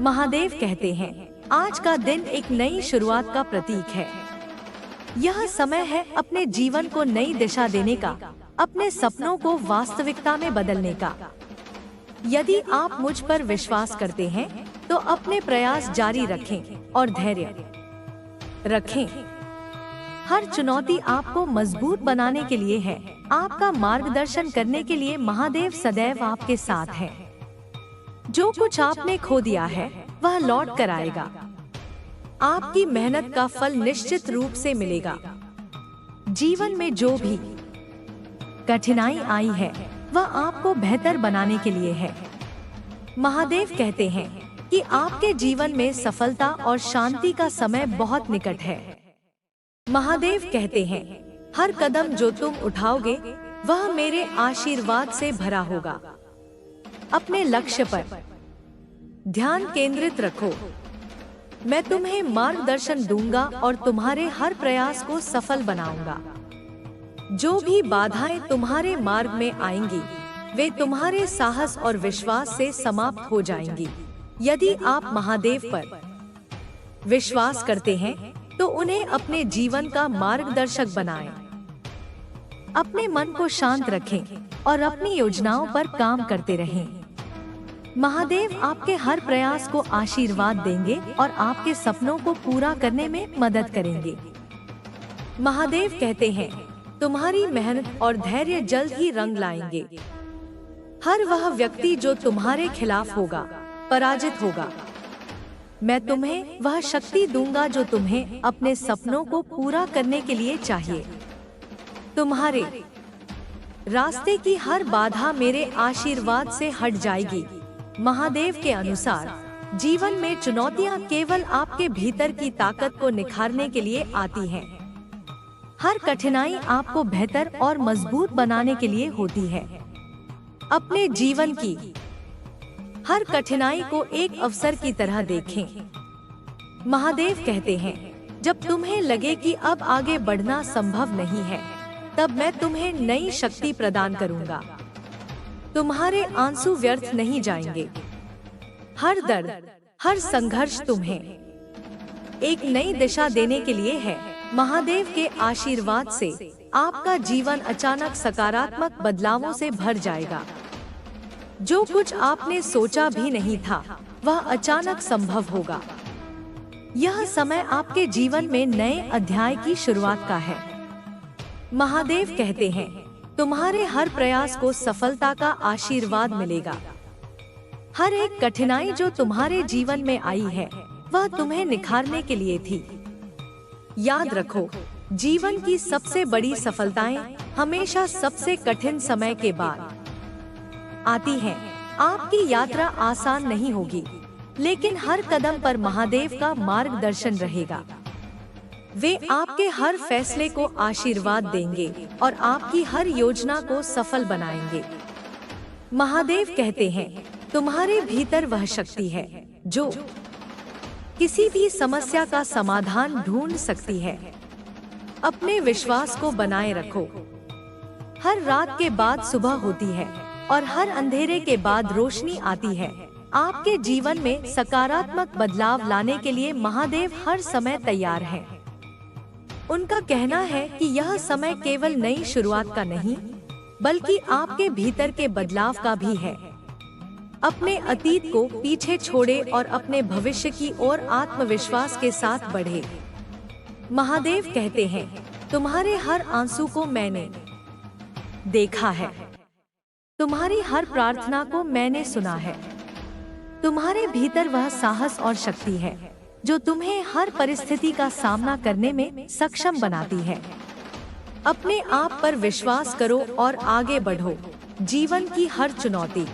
महादेव कहते हैं, आज का दिन एक नई शुरुआत का प्रतीक है। यह समय है अपने जीवन को नई दिशा देने का, अपने सपनों को वास्तविकता में बदलने का। यदि आप मुझ पर विश्वास करते हैं तो अपने प्रयास जारी रखें और धैर्य रखें। हर चुनौती आपको मजबूत बनाने के लिए है। आपका मार्गदर्शन करने के लिए महादेव सदैव आपके साथ है। जो कुछ आपने खो दिया है वह लौट कर आएगा। आपकी मेहनत का फल निश्चित रूप से मिलेगा। जीवन में जो भी कठिनाई आई है वह आपको बेहतर बनाने के लिए है। महादेव कहते हैं कि आपके जीवन में सफलता और शांति का समय बहुत निकट है। महादेव कहते हैं, हर कदम जो तुम उठाओगे वह मेरे आशीर्वाद से भरा होगा। अपने लक्ष्य पर ध्यान केंद्रित रखो। मैं तुम्हें मार्गदर्शन दूंगा और तुम्हारे हर प्रयास को सफल बनाऊंगा। जो भी बाधाएं तुम्हारे मार्ग में आएंगी वे तुम्हारे साहस और विश्वास से समाप्त हो जाएंगी। यदि आप महादेव पर विश्वास करते हैं तो उन्हें अपने जीवन का मार्गदर्शक बनाएं। अपने मन को शांत रखें और अपनी योजनाओं पर काम करते रहें। महादेव आपके हर प्रयास को आशीर्वाद देंगे और आपके सपनों को पूरा करने में मदद करेंगे। महादेव कहते हैं, तुम्हारी मेहनत और धैर्य जल्द ही रंग लाएंगे। हर वह व्यक्ति जो तुम्हारे खिलाफ होगा पराजित होगा। मैं तुम्हें वह शक्ति दूंगा जो तुम्हें अपने सपनों को पूरा करने के लिए चाहिए। तुम्हारे रास्ते की हर बाधा मेरे आशीर्वाद से हट जाएगी। महादेव के अनुसार जीवन में चुनौतियां केवल आपके भीतर की ताकत को निखारने के लिए आती हैं। हर कठिनाई आपको बेहतर और मजबूत बनाने के लिए होती है। अपने जीवन की हर कठिनाई को एक अवसर की तरह देखें। महादेव कहते हैं, जब तुम्हें लगे कि अब आगे बढ़ना संभव नहीं है तब मैं तुम्हें नई शक्ति प्रदान करूंगा। तुम्हारे आंसू व्यर्थ नहीं जाएंगे। हर दर्द, हर संघर्ष तुम्हें एक नई दिशा देने के लिए है। महादेव के आशीर्वाद से आपका जीवन अचानक सकारात्मक बदलावों से भर जाएगा। जो कुछ आपने सोचा भी नहीं था वह अचानक संभव होगा। यह समय आपके जीवन में नए अध्याय की शुरुआत का है। महादेव कहते हैं, तुम्हारे हर प्रयास को सफलता का आशीर्वाद मिलेगा। हर एक कठिनाई जो तुम्हारे जीवन में आई है वह तुम्हें निखारने के लिए थी। याद रखो, जीवन की सबसे बड़ी सफलताएं हमेशा सबसे कठिन समय के बाद आती हैं। आपकी यात्रा आसान नहीं होगी, लेकिन हर कदम पर महादेव का मार्गदर्शन रहेगा। वे आपके हर फैसले को आशीर्वाद देंगे और आपकी हर योजना को सफल बनाएंगे। महादेव कहते हैं, तुम्हारे भीतर वह शक्ति है जो किसी भी समस्या का समाधान ढूंढ सकती है। अपने विश्वास को बनाए रखो। हर रात के बाद सुबह होती है और हर अंधेरे के बाद रोशनी आती है। आपके जीवन में सकारात्मक बदलाव लाने के लिए महादेव हर समय तैयार हैं। उनका कहना है कि यह समय केवल नई शुरुआत का नहीं, बल्कि आपके भीतर के बदलाव का भी है। अपने अतीत को पीछे छोड़े और अपने भविष्य की ओर आत्मविश्वास के साथ बढ़े। महादेव कहते हैं, तुम्हारे हर आंसू को मैंने देखा है। तुम्हारी हर प्रार्थना को मैंने सुना है। तुम्हारे भीतर वह साहस और शक्ति है जो तुम्हें हर परिस्थिति का सामना करने में सक्षम बनाती है। अपने आप पर विश्वास करो और आगे बढ़ो। जीवन की हर चुनौती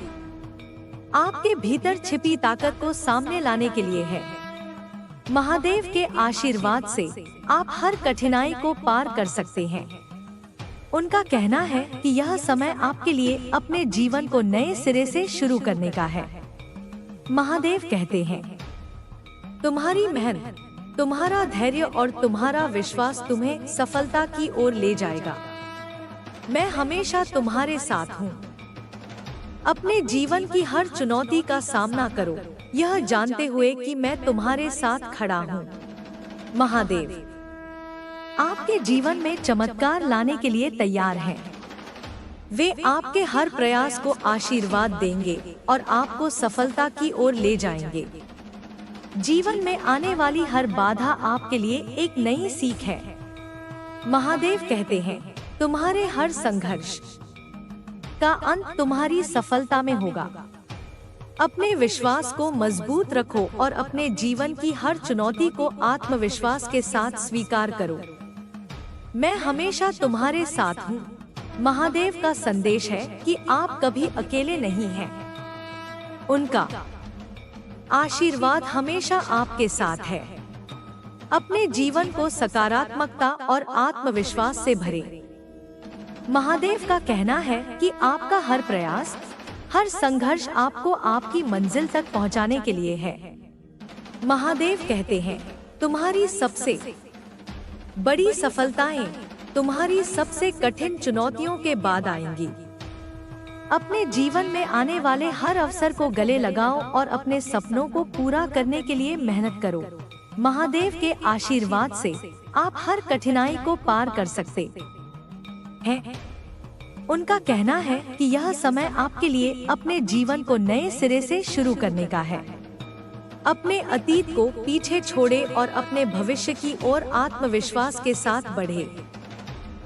आपके भीतर छिपी ताकत को सामने लाने के लिए है। महादेव के आशीर्वाद से आप हर कठिनाई को पार कर सकते हैं। उनका कहना है कि यह समय आपके लिए अपने जीवन को नए सिरे से शुरू करने का है। महादेव कहते हैं, तुम्हारी मेहनत, तुम्हारा धैर्य और तुम्हारा विश्वास तुम्हें सफलता की ओर ले जाएगा। मैं हमेशा तुम्हारे साथ हूँ। अपने जीवन की हर चुनौती का सामना करो, यह जानते हुए कि मैं तुम्हारे साथ खड़ा हूँ। महादेव आपके जीवन में चमत्कार लाने के लिए तैयार हैं। वे आपके हर प्रयास को आशीर्वाद देंगे और आपको सफलता की ओर ले जाएंगे। जीवन में आने वाली हर बाधा आपके लिए एक नई सीख है। महादेव कहते हैं, तुम्हारे हर संघर्ष का अंत तुम्हारी सफलता में होगा। अपने विश्वास को मजबूत रखो और अपने जीवन की हर चुनौती को आत्मविश्वास के साथ स्वीकार करो। मैं हमेशा तुम्हारे साथ हूँ। महादेव का संदेश है कि आप कभी अकेले नहीं हैं। उनका आशीर्वाद हमेशा आपके साथ है। अपने जीवन को सकारात्मकता और आत्मविश्वास से भरें। महादेव का कहना है कि आपका हर प्रयास, हर संघर्ष आपको आपकी मंजिल तक पहुंचाने के लिए है। महादेव कहते हैं, तुम्हारी सबसे बड़ी सफलताएं तुम्हारी सबसे कठिन चुनौतियों के बाद आएंगी। अपने जीवन में आने वाले हर अवसर को गले लगाओ और अपने सपनों को पूरा करने के लिए मेहनत करो। महादेव के आशीर्वाद से आप हर कठिनाई को पार कर सकते हैं। उनका कहना है कि यह समय आपके लिए अपने जीवन को नए सिरे से शुरू करने का है। अपने अतीत को पीछे छोड़े और अपने भविष्य की ओर आत्मविश्वास के साथ बढ़े।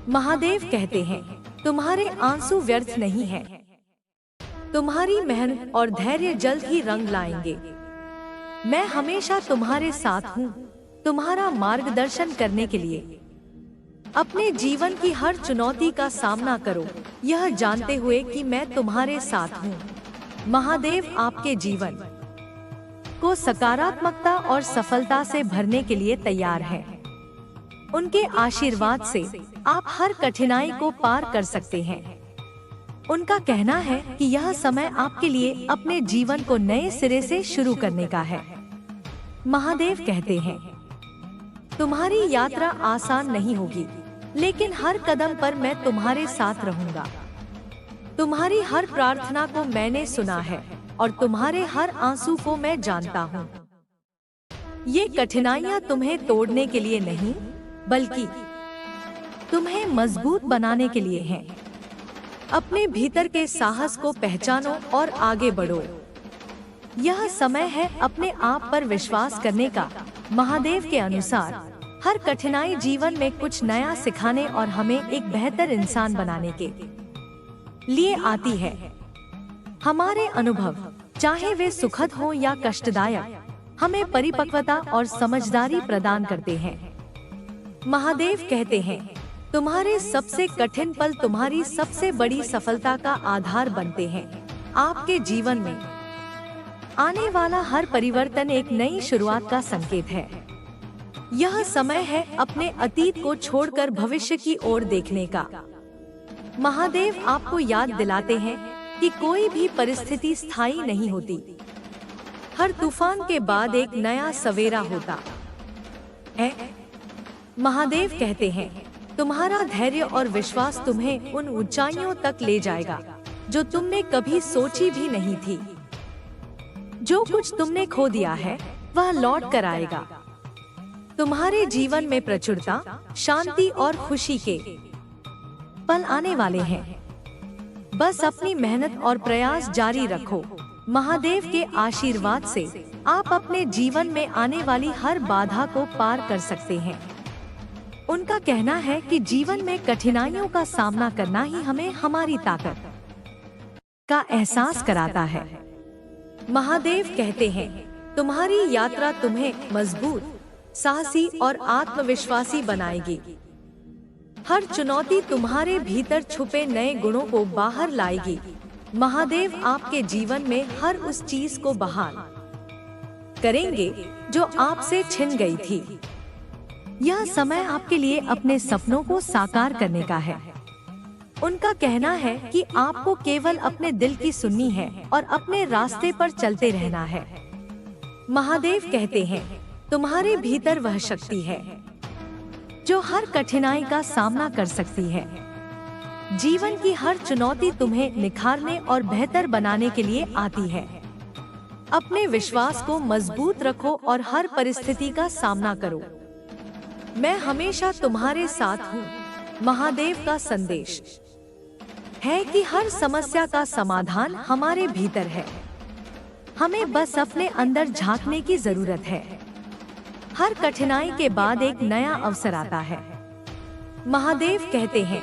महादेव कहते हैं, तुम्हारे आंसू व्यर्थ नहीं हैं। तुम्हारी मेहनत और धैर्य जल्द ही रंग लाएंगे। मैं हमेशा तुम्हारे साथ हूँ, तुम्हारा मार्गदर्शन करने के लिए। अपने जीवन की हर चुनौती का सामना करो, यह जानते हुए कि मैं तुम्हारे साथ हूँ। महादेव आपके जीवन को सकारात्मकता और सफलता से भरने के लिए तैयार है। उनके आशीर्वाद से आप हर कठिनाई को पार कर सकते हैं। उनका कहना है कि यह समय आपके लिए अपने जीवन को नए सिरे से शुरू करने का है। महादेव कहते हैं, तुम्हारी यात्रा आसान नहीं होगी, लेकिन हर कदम पर मैं तुम्हारे साथ रहूंगा। तुम्हारी हर प्रार्थना को मैंने सुना है और तुम्हारे हर आंसू को मैं जानता हूँ। ये कठिनाइयाँ तुम्हें तोड़ने के लिए नहीं, बल्कि तुम्हें मजबूत बनाने के लिए हैं। अपने भीतर के साहस को पहचानो और आगे बढ़ो। यह समय है अपने आप पर विश्वास करने का। महादेव के अनुसार हर कठिनाई जीवन में कुछ नया सिखाने और हमें एक बेहतर इंसान बनाने के लिए आती है। हमारे अनुभव, चाहे वे सुखद हो या कष्टदायक, हमें परिपक्वता और समझदारी प्रदान करते हैं। महादेव कहते हैं, तुम्हारे सबसे कठिन पल तुम्हारी सबसे बड़ी सफलता का आधार बनते हैं। आपके जीवन में आने वाला हर परिवर्तन एक नई शुरुआत का संकेत है। यह समय है अपने अतीत को छोड़कर भविष्य की ओर देखने का। महादेव आपको याद दिलाते हैं कि कोई भी परिस्थिति स्थायी नहीं होती। हर तूफान के बाद एक नया सवेरा होता है। महादेव कहते हैं, तुम्हारा धैर्य और विश्वास तुम्हें उन ऊंचाइयों तक ले जाएगा जो तुमने कभी सोची भी नहीं थी। जो कुछ तुमने खो दिया है वह लौट कर आएगा। तुम्हारे जीवन में प्रचुरता, शांति और खुशी के पल आने वाले हैं। बस अपनी मेहनत और प्रयास जारी रखो। महादेव के आशीर्वाद से आप अपने जीवन में आने वाली हर बाधा को पार कर सकते हैं। उनका कहना है कि जीवन में कठिनाइयों का सामना करना ही हमें हमारी ताकत का एहसास कराता है। महादेव कहते हैं, तुम्हारी यात्रा तुम्हें मजबूत, साहसी और आत्मविश्वासी बनाएगी। हर चुनौती तुम्हारे भीतर छुपे नए गुणों को बाहर लाएगी। महादेव आपके जीवन में हर उस चीज को बहाल करेंगे जो आपसे छिन गई थी। यह समय आपके लिए अपने सपनों को साकार करने का है। उनका कहना है कि आपको केवल अपने दिल की सुननी है और अपने रास्ते पर चलते रहना है। महादेव कहते हैं, तुम्हारे भीतर वह शक्ति है जो हर कठिनाई का सामना कर सकती है। जीवन की हर चुनौती तुम्हें निखारने और बेहतर बनाने के लिए आती है। अपने विश्वास को मजबूत रखो और हर परिस्थिति का सामना करो। मैं हमेशा तुम्हारे साथ हूँ। महादेव का संदेश है कि हर समस्या का समाधान हमारे भीतर है। हमें बस अपने अंदर झांकने की जरूरत है। हर कठिनाई के बाद एक नया अवसर आता है। महादेव कहते हैं,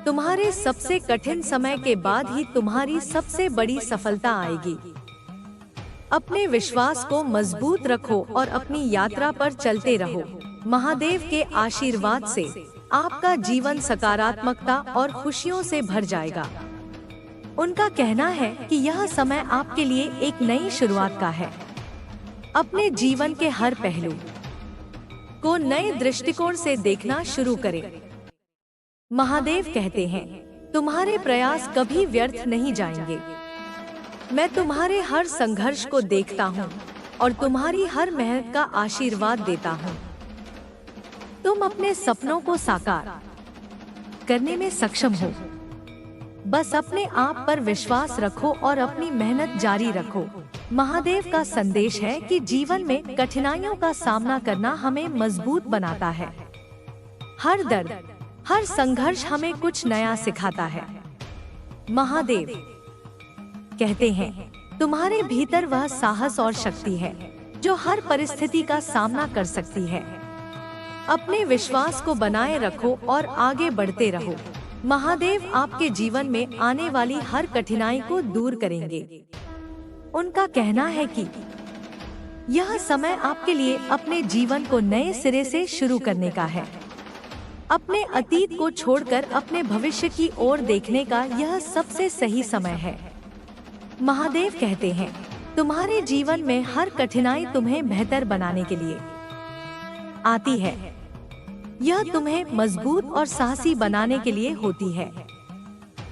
तुम्हारे सबसे कठिन समय के बाद ही तुम्हारी सबसे बड़ी सफलता आएगी। अपने विश्वास को मजबूत रखो और अपनी यात्रा पर चलते रहो। महादेव के आशीर्वाद से आपका जीवन सकारात्मकता और खुशियों से भर जाएगा। उनका कहना है कि यह समय आपके लिए एक नई शुरुआत का है। अपने जीवन के हर पहलू को नए दृष्टिकोण से देखना शुरू करें। महादेव कहते हैं, तुम्हारे प्रयास कभी व्यर्थ नहीं जाएंगे। मैं तुम्हारे हर संघर्ष को देखता हूँ और तुम्हारी हर मेहनत का आशीर्वाद देता हूँ। तुम अपने सपनों को साकार करने में सक्षम हो। बस अपने आप पर विश्वास रखो और अपनी मेहनत जारी रखो। महादेव का संदेश है कि जीवन में कठिनाइयों का सामना करना हमें मजबूत बनाता है। हर दर्द, हर संघर्ष हमें कुछ नया सिखाता है। महादेव कहते हैं, तुम्हारे भीतर वह साहस और शक्ति है जो हर परिस्थिति का सामना कर सकती है। अपने विश्वास को बनाए रखो और आगे बढ़ते रहो। महादेव आपके जीवन में आने वाली हर कठिनाई को दूर करेंगे। उनका कहना है कि यह समय आपके लिए अपने जीवन को नए सिरे से शुरू करने का है। अपने अतीत को छोड़कर अपने भविष्य की ओर देखने का यह सबसे सही समय है। महादेव कहते हैं, तुम्हारे जीवन में हर कठिनाई तुम्हें बेहतर बनाने के लिए आती है। यह तुम्हें मजबूत और साहसी बनाने के लिए होती है।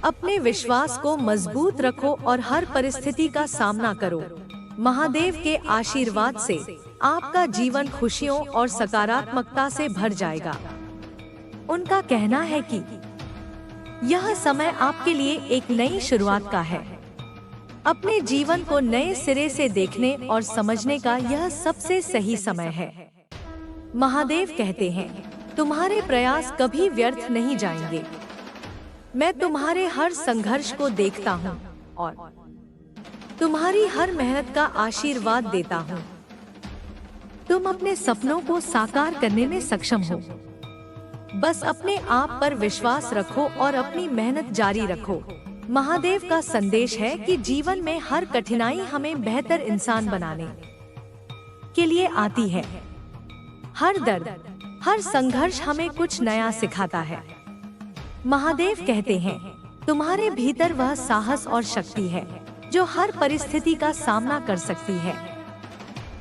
अपने विश्वास को मजबूत रखो और हर परिस्थिति का सामना करो। महादेव के आशीर्वाद से आपका जीवन खुशियों और सकारात्मकता से भर जाएगा। उनका कहना है कि यह समय आपके लिए एक नई शुरुआत का है। अपने जीवन को नए सिरे से देखने और समझने का यह सबसे सही समय है। महादेव कहते हैं, तुम्हारे प्रयास कभी व्यर्थ नहीं जाएंगे। मैं तुम्हारे हर संघर्ष को देखता हूँ और तुम्हारी हर मेहनत का आशीर्वाद देता हूँ। तुम अपने सपनों को साकार करने में सक्षम हो। बस अपने आप पर विश्वास रखो और अपनी मेहनत जारी रखो। महादेव का संदेश है कि जीवन में हर कठिनाई हमें बेहतर इंसान बनाने के लिए आती है। हर दर्द, हर संघर्ष हमें कुछ नया सिखाता है। महादेव कहते हैं, तुम्हारे भीतर वह साहस और शक्ति है जो हर परिस्थिति का सामना कर सकती है।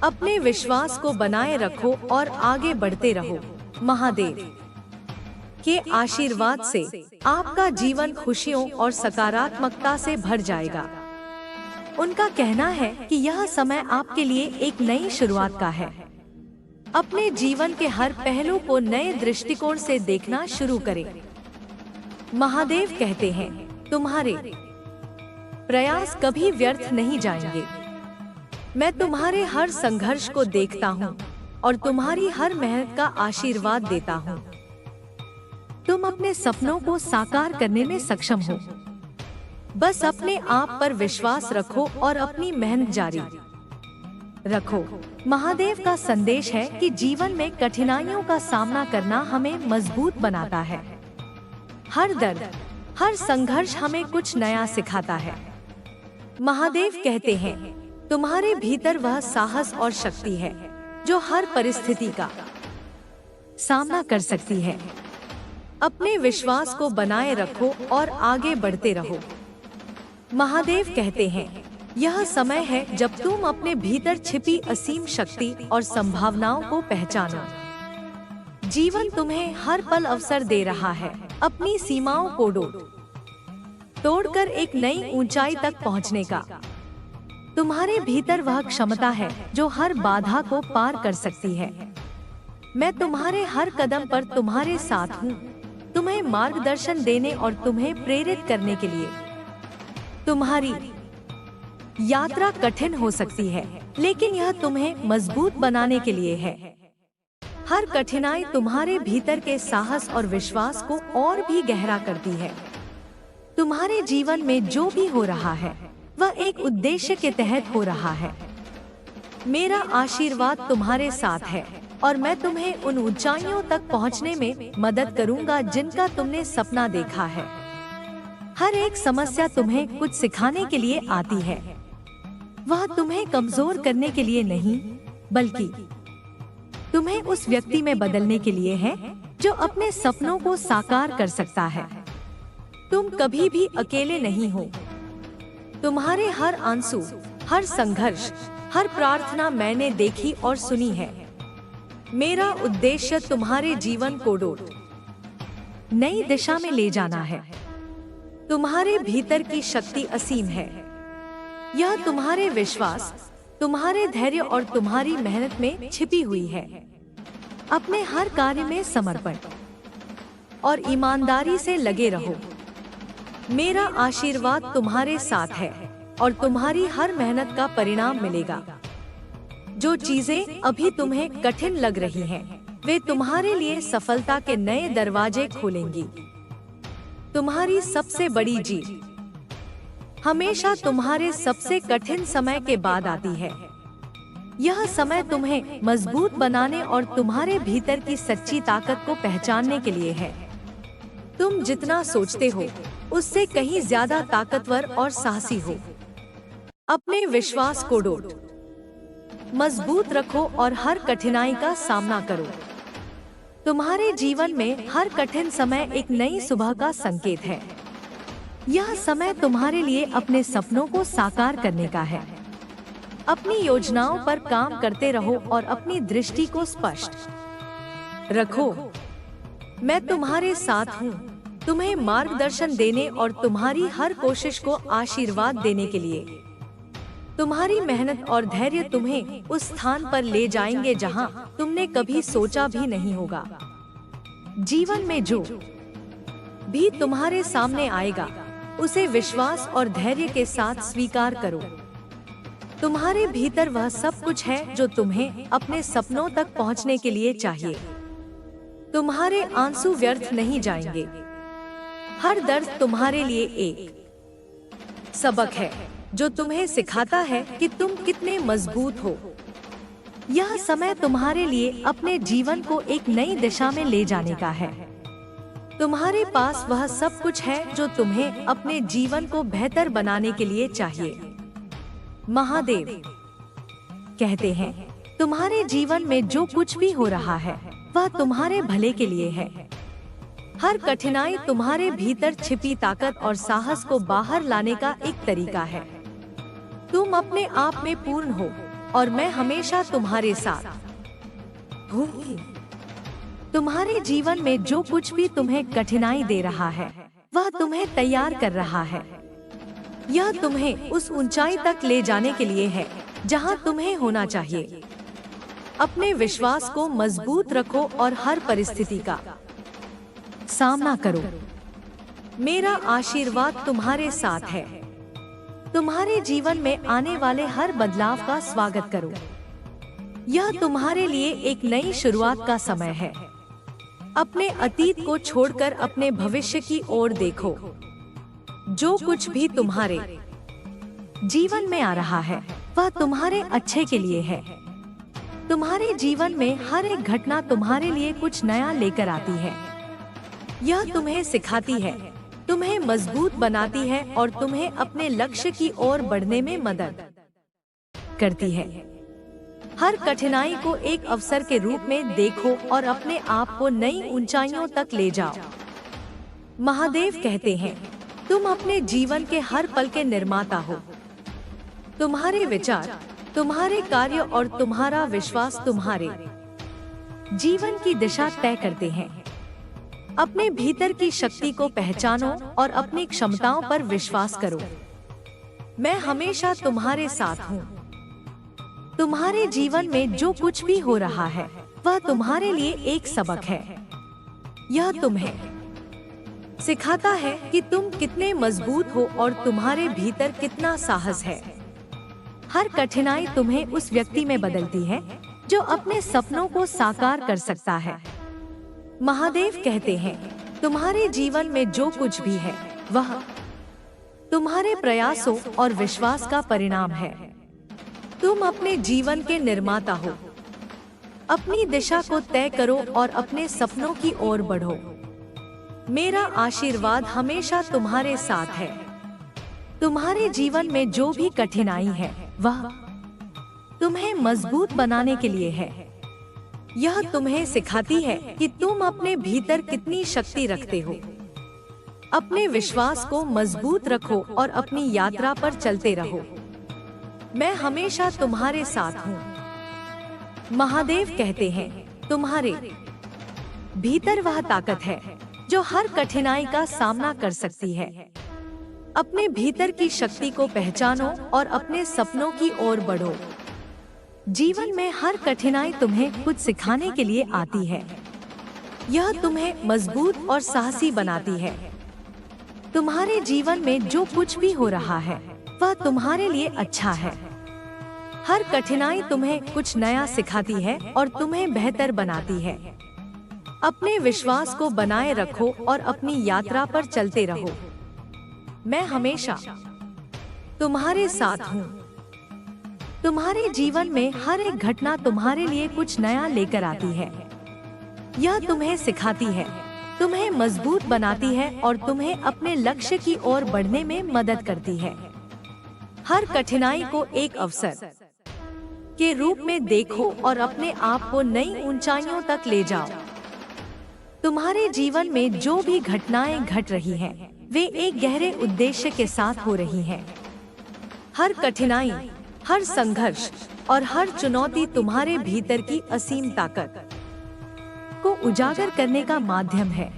अपने विश्वास को बनाए रखो और आगे बढ़ते रहो। महादेव के आशीर्वाद से आपका जीवन खुशियों और सकारात्मकता से भर जाएगा। उनका कहना है कि यह समय आपके लिए एक नई शुरुआत का है। अपने जीवन के हर पहलू को नए दृष्टिकोण से देखना शुरू करें। महादेव कहते हैं, तुम्हारे प्रयास कभी व्यर्थ नहीं जाएंगे। मैं तुम्हारे हर संघर्ष को देखता हूँ और तुम्हारी हर मेहनत का आशीर्वाद देता हूँ। तुम अपने सपनों को साकार करने में सक्षम हो। बस अपने आप पर विश्वास रखो और अपनी मेहनत जारी रखो। महादेव का संदेश है कि जीवन में कठिनाइयों का सामना करना हमें मजबूत बनाता है। हर दर्द, हर संघर्ष हमें कुछ नया सिखाता है। महादेव कहते हैं, तुम्हारे भीतर वह साहस और शक्ति है जो हर परिस्थिति का सामना कर सकती है। अपने विश्वास को बनाए रखो और आगे बढ़ते रहो। महादेव कहते हैं, यह समय है जब तुम अपने भीतर छिपी असीम शक्ति और संभावनाओं को पहचानो। जीवन तुम्हें हर पल अवसर दे रहा है अपनी सीमाओं को तोड़कर एक नई ऊंचाई तक पहुंचने का। तुम्हारे भीतर वह क्षमता है जो हर बाधा को पार कर सकती है। मैं तुम्हारे हर कदम पर तुम्हारे साथ हूँ। तुम्हें मार्गदर्शन देने और तुम्हें प्रेरित करने के लिए। तुम्हारी यात्रा कठिन हो सकती है, लेकिन यह तुम्हें मजबूत बनाने के लिए है। हर कठिनाई तुम्हारे भीतर के साहस और विश्वास को और भी गहरा करती है। तुम्हारे जीवन में जो भी हो रहा है वह एक उद्देश्य के तहत हो रहा है। मेरा आशीर्वाद तुम्हारे साथ है और मैं तुम्हें उन ऊंचाइयों तक पहुंचने में मदद करूंगा जिनका तुमने सपना देखा है। हर एक समस्या तुम्हें कुछ सिखाने के लिए आती है। वह तुम्हें कमजोर करने के लिए नहीं, बल्कि तुम्हें उस व्यक्ति में बदलने के लिए है जो अपने सपनों को साकार कर सकता है। तुम कभी भी अकेले नहीं हो। तुम्हारे हर आंसू, हर संघर्ष, हर प्रार्थना मैंने देखी और सुनी है। मेरा उद्देश्य तुम्हारे जीवन को नई दिशा में ले जाना है। तुम्हारे भीतर की शक्ति असीम है। यह तुम्हारे विश्वास, तुम्हारे धैर्य और तुम्हारी मेहनत में छिपी हुई है। अपने हर कार्य में समर्पण और ईमानदारी से लगे रहो। मेरा आशीर्वाद तुम्हारे साथ है और तुम्हारी हर मेहनत का परिणाम मिलेगा। जो चीजें अभी तुम्हें कठिन लग रही हैं, वे तुम्हारे लिए सफलता के नए दरवाजे खोलेंगी। तुम्हारी सबसे बड़ी जीत हमेशा तुम्हारे सबसे कठिन समय के बाद आती है। यह समय तुम्हें मजबूत बनाने और तुम्हारे भीतर की सच्ची ताकत को पहचानने के लिए है। तुम जितना सोचते हो उससे कहीं ज्यादा ताकतवर और साहसी हो। अपने विश्वास को मजबूत रखो और हर कठिनाई का सामना करो। तुम्हारे जीवन में हर कठिन समय एक नई सुबह का संकेत है। यह समय तुम्हारे लिए अपने सपनों को साकार करने का है। अपनी योजनाओं पर काम करते रहो और अपनी दृष्टि को स्पष्ट रखो। मैं तुम्हारे साथ हूँ, तुम्हें मार्गदर्शन देने और तुम्हारी हर कोशिश को आशीर्वाद देने के लिए। तुम्हारी मेहनत और धैर्य तुम्हें उस स्थान पर ले जाएंगे जहां तुमने कभी सोचा भी नहीं होगा। जीवन में जो भी तुम्हारे सामने आएगा उसे विश्वास और धैर्य के साथ स्वीकार करो। तुम्हारे भीतर वह सब कुछ है जो तुम्हें अपने सपनों तक पहुंचने के लिए चाहिए। तुम्हारे आंसू व्यर्थ नहीं जाएंगे। हर दर्द तुम्हारे लिए एक सबक है जो तुम्हें सिखाता है कि तुम कितने मजबूत हो। यह समय तुम्हारे लिए अपने जीवन को एक नई दिशा में ले जाने का है। तुम्हारे पास वह सब कुछ है जो तुम्हें अपने जीवन को बेहतर बनाने के लिए चाहिए। महादेव कहते हैं, तुम्हारे जीवन में जो कुछ भी हो रहा है वह तुम्हारे भले के लिए है। हर कठिनाई तुम्हारे भीतर छिपी ताकत और साहस को बाहर लाने का एक तरीका है। तुम अपने आप में पूर्ण हो और मैं हमेशा तुम्हारे साथ हूँ। तुम्हारे जीवन में जो कुछ भी तुम्हें कठिनाई दे रहा है वह तुम्हें तैयार कर रहा है। यह तुम्हें उस ऊंचाई तक ले जाने के लिए है जहां तुम्हें होना चाहिए। अपने विश्वास को मजबूत रखो और हर परिस्थिति का सामना करो। मेरा आशीर्वाद तुम्हारे साथ है। तुम्हारे जीवन में आने वाले हर बदलाव का स्वागत करो। यह तुम्हारे लिए एक नई शुरुआत का समय है। अपने अतीत को छोड़कर अपने भविष्य की ओर देखो। जो कुछ भी तुम्हारे जीवन में आ रहा है वह तुम्हारे अच्छे के लिए है। तुम्हारे जीवन में हर एक घटना तुम्हारे लिए कुछ नया लेकर आती है। यह तुम्हें सिखाती है, तुम्हें मजबूत बनाती है और तुम्हें अपने लक्ष्य की ओर बढ़ने में मदद करती है। हर कठिनाई को एक अवसर के रूप में देखो और अपने आप को नई ऊंचाइयों तक ले जाओ। महादेव कहते हैं, तुम अपने जीवन के हर पल के निर्माता हो। तुम्हारे विचार, तुम्हारे कार्य और तुम्हारा विश्वास तुम्हारे जीवन की दिशा तय करते हैं। अपने भीतर की शक्ति को पहचानो और अपनी क्षमताओं पर विश्वास करो। मैं हमेशा तुम्हारे साथ हूँ। तुम्हारे जीवन में जो कुछ भी हो रहा है वह तुम्हारे लिए एक सबक है। यह तुम्हें सिखाता है कि तुम कितने मजबूत हो और तुम्हारे भीतर कितना साहस है। हर कठिनाई तुम्हें उस व्यक्ति में बदलती है जो अपने सपनों को साकार कर सकता है। महादेव कहते हैं, तुम्हारे जीवन में जो कुछ भी है वह तुम्हारे प्रयासों और विश्वास का परिणाम है। तुम अपने जीवन के निर्माता हो। अपनी दिशा को तय करो और अपने सपनों की ओर बढ़ो। मेरा आशीर्वाद हमेशा तुम्हारे साथ है। तुम्हारे जीवन में जो भी कठिनाई है वह तुम्हें मजबूत बनाने के लिए है। यह तुम्हें सिखाती है कि तुम अपने भीतर कितनी शक्ति रखते हो। अपने विश्वास को मजबूत रखो और अपनी यात्रा पर चलते रहो। मैं हमेशा तुम्हारे साथ हूँ। महादेव कहते हैं, तुम्हारे भीतर वह ताकत है जो हर कठिनाई का सामना कर सकती है। अपने भीतर की शक्ति को पहचानो और अपने सपनों की ओर बढ़ो। जीवन में हर कठिनाई तुम्हें कुछ सिखाने के लिए आती है। यह तुम्हें मजबूत और साहसी बनाती है। तुम्हारे जीवन में जो कुछ भी हो रहा है वह तुम्हारे लिए अच्छा है। हर कठिनाई तुम्हें कुछ नया सिखाती है और तुम्हें बेहतर बनाती है। अपने विश्वास को बनाए रखो और अपनी यात्रा पर चलते रहो। मैं हमेशा तुम्हारे साथ हूँ। तुम्हारे जीवन में हर एक घटना तुम्हारे लिए कुछ नया लेकर आती है। यह तुम्हें सिखाती है, तुम्हें मजबूत बनाती है और तुम्हें अपने लक्ष्य की ओर बढ़ने में मदद करती है। हर कठिनाई को एक अवसर के रूप में देखो और अपने आप को नई ऊंचाइयों तक ले जाओ। तुम्हारे जीवन में जो भी घटनाएं घट रही हैं, वे एक गहरे उद्देश्य के साथ हो रही हैं। हर कठिनाई, हर संघर्ष और हर चुनौती तुम्हारे भीतर की असीम ताकत को उजागर करने का माध्यम है।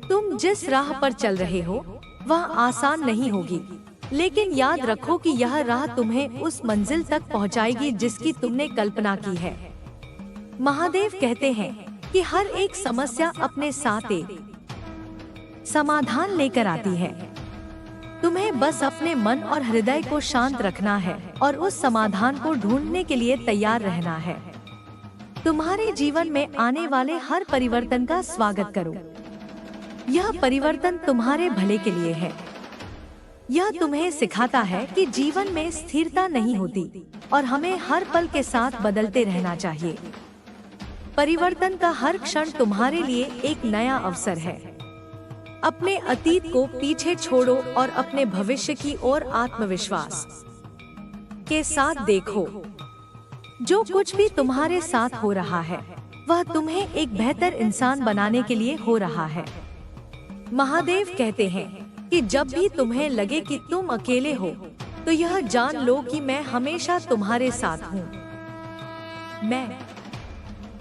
तुम जिस राह पर चल रहे हो वह आसान नहीं होगी, लेकिन याद रखो कि यह राह तुम्हें उस मंजिल तक पहुंचाएगी जिसकी तुमने कल्पना की है। महादेव कहते हैं कि हर एक समस्या अपने साथ एक समाधान लेकर आती है। तुम्हें बस अपने मन और हृदय को शांत रखना है और उस समाधान को ढूंढने के लिए तैयार रहना है। तुम्हारे जीवन में आने वाले हर परिवर्तन का स्वागत करो। यह परिवर्तन तुम्हारे भले के लिए है। यह तुम्हें सिखाता है कि जीवन में स्थिरता नहीं होती और हमें हर पल के साथ बदलते रहना चाहिए। परिवर्तन का हर क्षण तुम्हारे लिए एक नया अवसर है। अपने अतीत को पीछे छोड़ो और अपने भविष्य की ओर आत्मविश्वास के साथ देखो। जो कुछ भी तुम्हारे साथ हो रहा है वह तुम्हें एक बेहतर इंसान बनाने के लिए हो रहा है। महादेव कहते हैं कि जब भी तुम्हें लगे कि तुम अकेले हो तो यह जान लो कि मैं हमेशा तुम्हारे साथ हूँ। मैं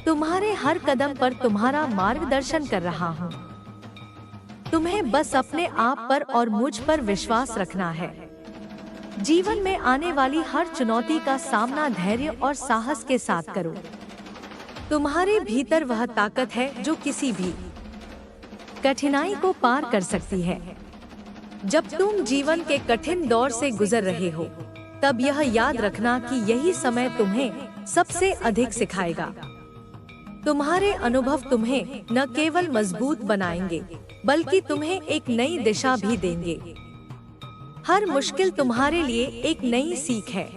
तुम्हारे हर कदम पर तुम्हारा मार्गदर्शन कर रहा हूँ। तुम्हें बस अपने आप पर और मुझ पर विश्वास रखना है। जीवन में आने वाली हर चुनौती का सामना धैर्य और साहस के साथ करो। तुम्हारे भीतर वह ताकत है जो किसी भी कठिनाई को पार कर सकती है। जब तुम जीवन के कठिन दौर से गुजर रहे हो तब यह याद रखना कि यही समय तुम्हें सबसे अधिक सिखाएगा। तुम्हारे अनुभव तुम्हें न केवल मजबूत बनाएंगे बल्कि तुम्हें एक नई दिशा भी देंगे। हर मुश्किल तुम्हारे लिए एक नई सीख है।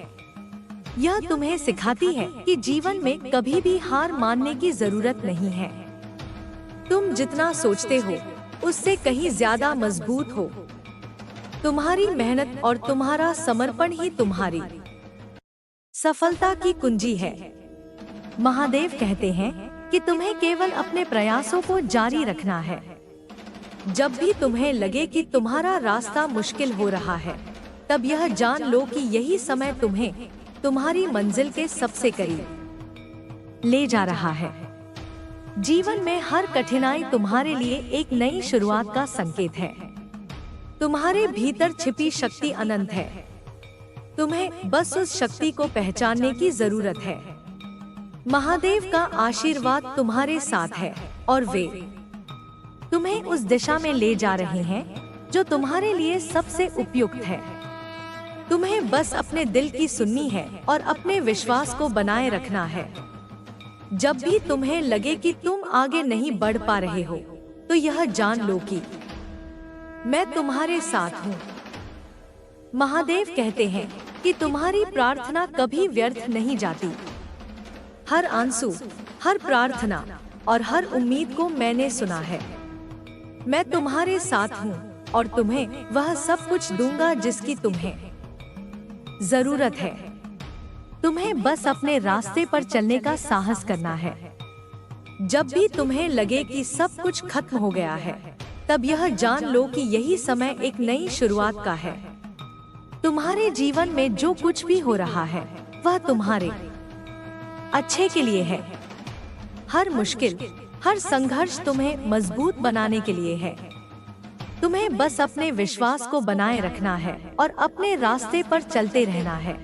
यह तुम्हें सिखाती है कि जीवन में कभी भी हार मानने की जरूरत नहीं है। तुम जितना सोचते हो उससे कहीं ज्यादा मजबूत हो। तुम्हारी मेहनत और तुम्हारा समर्पण ही तुम्हारी सफलता की कुंजी है। महादेव कहते हैं कि तुम्हें केवल अपने प्रयासों को जारी रखना है। जब भी तुम्हें लगे कि तुम्हारा रास्ता मुश्किल हो रहा है तब यह जान लो कि यही समय तुम्हें तुम्हारी मंजिल के सबसे करीब ले जा रहा है। जीवन में हर कठिनाई तुम्हारे लिए एक नई शुरुआत का संकेत है। तुम्हारे भीतर छिपी शक्ति अनंत है। तुम्हें बस उस शक्ति को पहचानने की जरूरत है। महादेव का आशीर्वाद तुम्हारे साथ है और वे तुम्हें उस दिशा में ले जा रहे हैं जो तुम्हारे लिए सबसे उपयुक्त है। तुम्हें बस अपने दिल की सुननी है और अपने विश्वास को बनाए रखना है। जब भी तुम्हें लगे कि तुम आगे नहीं बढ़ पा रहे हो, तो यह जान लो कि मैं तुम्हारे साथ हूँ। महादेव कहते हैं कि तुम्हारी प्रार्थना कभी व्यर्थ नहीं जाती। हर आंसू, हर प्रार्थना और हर उम्मीद को मैंने सुना है। मैं तुम्हारे साथ हूँ और तुम्हें वह सब कुछ दूंगा जिसकी तुम्हें जरूरत है। तुम्हें बस अपने रास्ते पर चलने का साहस करना है। जब भी तुम्हें लगे कि सब कुछ खत्म हो गया है, तब यह जान लो कि यही समय एक नई शुरुआत का है। तुम्हारे जीवन में जो कुछ भी हो रहा है, वह तुम्हारे अच्छे के लिए है। हर मुश्किल, हर संघर्ष तुम्हें मजबूत बनाने के लिए है। तुम्हें बस अपने विश्वास को बनाए रखना है और अपने रास्ते पर चलते रहना है।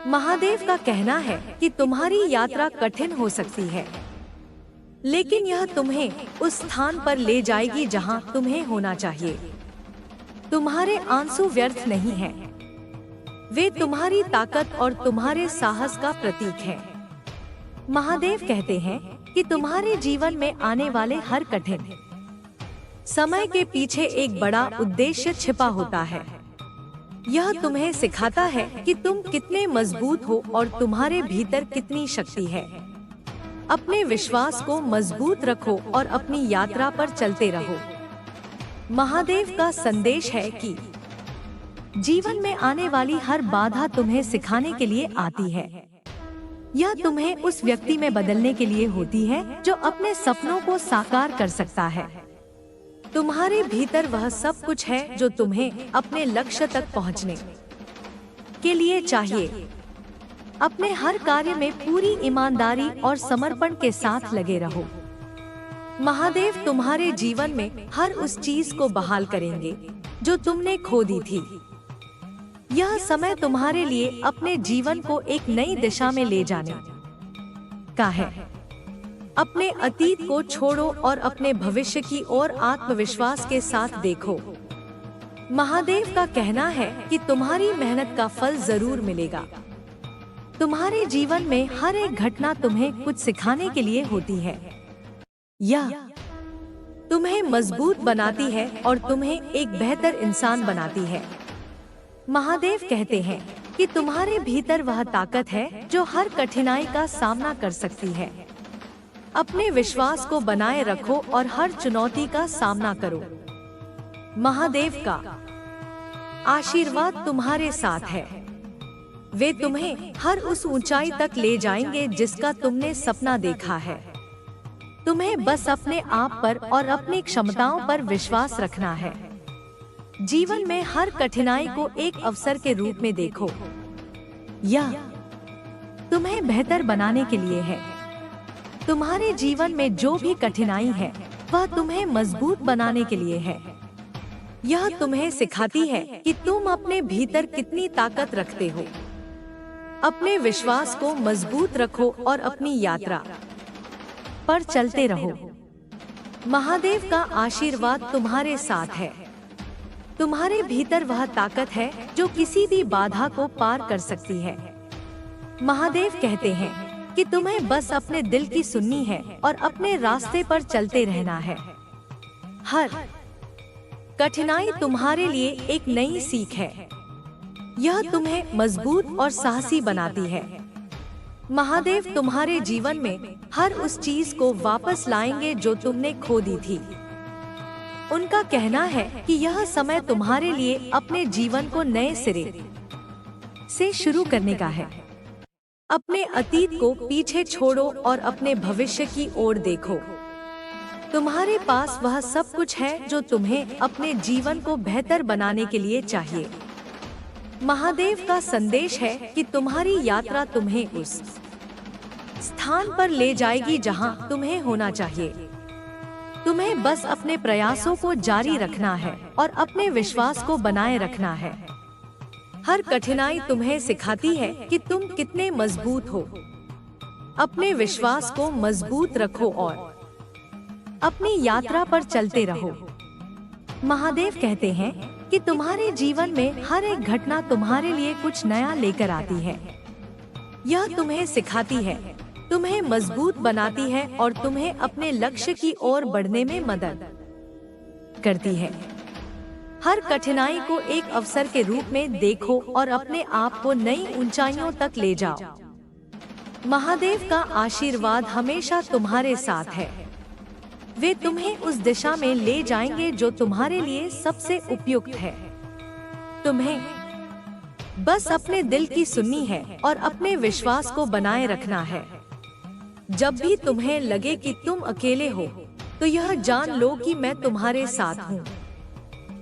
महादेव का कहना है कि तुम्हारी यात्रा कठिन हो सकती है, लेकिन यह तुम्हें उस स्थान पर ले जाएगी जहां तुम्हें होना चाहिए। तुम्हारे आंसू व्यर्थ नहीं हैं। वे तुम्हारी ताकत और तुम्हारे साहस का प्रतीक हैं। महादेव कहते हैं कि तुम्हारे जीवन में आने वाले हर कठिन समय के पीछे एक बड़ा उद्देश्य छिपा होता है। यह तुम्हें सिखाता है कि तुम कितने मजबूत हो और तुम्हारे भीतर कितनी शक्ति है। अपने विश्वास को मजबूत रखो और अपनी यात्रा पर चलते रहो। महादेव का संदेश है कि जीवन में आने वाली हर बाधा तुम्हें सिखाने के लिए आती है। यह तुम्हें उस व्यक्ति में बदलने के लिए होती है जो अपने सपनों को साकार कर सकता है। तुम्हारे भीतर वह सब कुछ है जो तुम्हें अपने लक्ष्य तक पहुंचने के लिए चाहिए। अपने हर कार्य में पूरी ईमानदारी और समर्पण के साथ लगे रहो। महादेव तुम्हारे जीवन में हर उस चीज को बहाल करेंगे जो तुमने खो दी थी। यह समय तुम्हारे लिए अपने जीवन को एक नई दिशा में ले जाने का है। अपने अतीत को छोड़ो और अपने भविष्य की ओर आत्मविश्वास के साथ देखो। महादेव का कहना है कि तुम्हारी मेहनत का फल जरूर मिलेगा। तुम्हारे जीवन में हर एक घटना तुम्हें कुछ सिखाने के लिए होती है। यह तुम्हें मजबूत बनाती है और तुम्हें एक बेहतर इंसान बनाती है। महादेव कहते हैं कि तुम्हारे भीतर वह ताकत है जो हर कठिनाई का सामना कर सकती है। अपने विश्वास को बनाए रखो और हर चुनौती का सामना करो। महादेव का आशीर्वाद तुम्हारे साथ है। वे तुम्हें हर उस ऊंचाई तक ले जाएंगे जिसका तुमने सपना देखा है। तुम्हें बस अपने आप पर और अपनी क्षमताओं पर विश्वास रखना है। जीवन में हर कठिनाई को एक अवसर के रूप में देखो। यह तुम्हें बेहतर बनाने के लिए है। तुम्हारे जीवन में जो भी कठिनाई है, वह तुम्हें मजबूत बनाने के लिए है। यह तुम्हें सिखाती है कि तुम अपने भीतर कितनी ताकत रखते हो। अपने विश्वास को मजबूत रखो और अपनी यात्रा पर चलते रहो। महादेव का आशीर्वाद तुम्हारे साथ है। तुम्हारे भीतर वह ताकत है जो किसी भी बाधा को पार कर सकती है। महादेव कहते हैं कि तुम्हें बस अपने दिल की सुननी है और अपने रास्ते पर चलते रहना है। हर कठिनाई तुम्हारे लिए एक नई सीख है। यह तुम्हें मजबूत और साहसी बनाती है। महादेव तुम्हारे जीवन में हर उस चीज को वापस लाएंगे जो तुमने खो दी थी। उनका कहना है कि यह समय तुम्हारे लिए अपने जीवन को नए सिरे से शुरू करने का है। अपने अतीत को पीछे छोड़ो और अपने भविष्य की ओर देखो। तुम्हारे पास वह सब कुछ है जो तुम्हें अपने जीवन को बेहतर बनाने के लिए चाहिए। महादेव का संदेश है कि तुम्हारी यात्रा तुम्हें उस स्थान पर ले जाएगी जहां तुम्हें होना चाहिए। तुम्हें बस अपने प्रयासों को जारी रखना है और अपने विश्वास को बनाए रखना है। हर कठिनाई तुम्हें सिखाती है कि तुम कितने मजबूत हो। अपने विश्वास को मजबूत रखो और अपनी यात्रा पर चलते रहो। महादेव कहते हैं कि तुम्हारे जीवन में हर एक घटना तुम्हारे लिए कुछ नया लेकर आती है। यह तुम्हें सिखाती है, तुम्हें मजबूत बनाती है और तुम्हें अपने लक्ष्य की ओर बढ़ने में मदद करती है। हर कठिनाई को एक अवसर के रूप में देखो और अपने आप को नई ऊंचाइयों तक ले जाओ। महादेव का आशीर्वाद हमेशा तुम्हारे साथ है। वे तुम्हें उस दिशा में ले जाएंगे जो तुम्हारे लिए सबसे उपयुक्त है। तुम्हें बस अपने दिल की सुननी है और अपने विश्वास को बनाए रखना है। जब भी तुम्हें लगे कि तुम अकेले हो, तो यह जान लो कि मैं तुम्हारे साथ हूँ।